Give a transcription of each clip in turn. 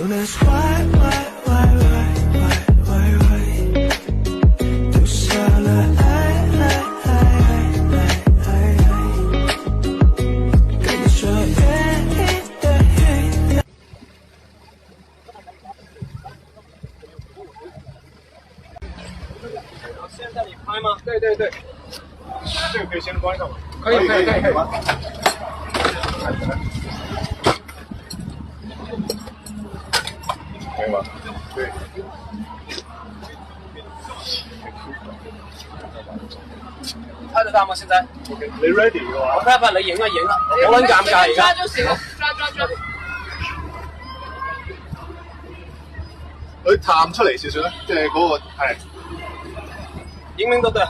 Soon as why tú sola跟你说现在你拍吗？对对对，这个可以先关上吗？可以。可以吗？对。拍得到嗎？現在 OK，你 ready 嘅話，我睇下你影啊影啊，我撚尷尬而家。抓就行了，抓。佢探出嚟少少咧，即係嗰個係。影唔影到對鞋？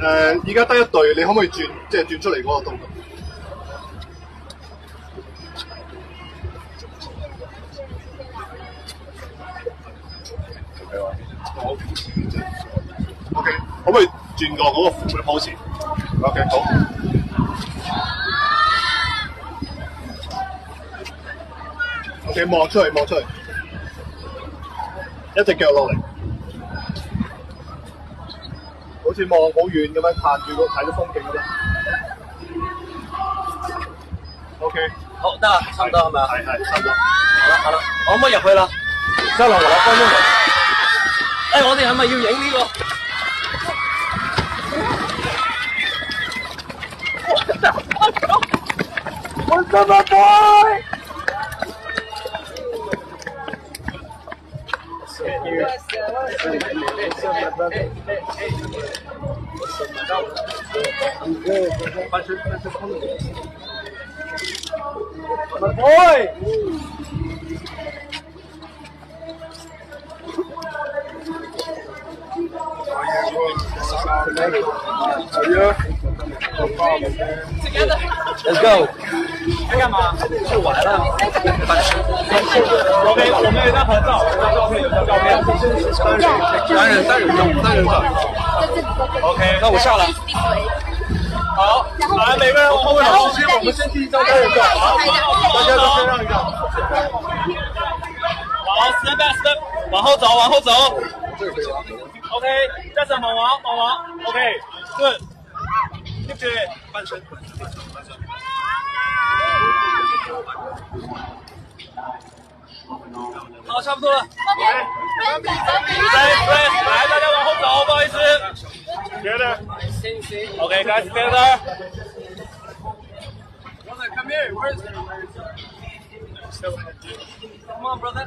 而家得一對，你可唔可以轉，即係轉出嚟嗰個洞度？好。OK，可唔可以轉過嗰個 pose？OK， 好。OK， 望出去，一隻腳落嚟。好似望好遠咁樣，睇到風景咁樣。OK， 好得啦，差唔多係咪啊？係，差唔多。好啦，我可唔可以入去啦？得啦，我攞分鐘。我哋係咪要影呢個？我怎麼boy？My boy! Let's go. 在干嘛？去玩了。OK， 我们有一张合照，有张照片。单人照。OK， 那我下了。好，来，每个人往后面走。先，我们先第一张单人照，好，大家都先让一让。好 ，step by step， 往后走。OK， 再上猛王 ，OK， good， 对，半身。好，差不多了。来，大家往后走，不好意思。Together. Okay, guys, together. Brother, come here. Where's... Come on, brother.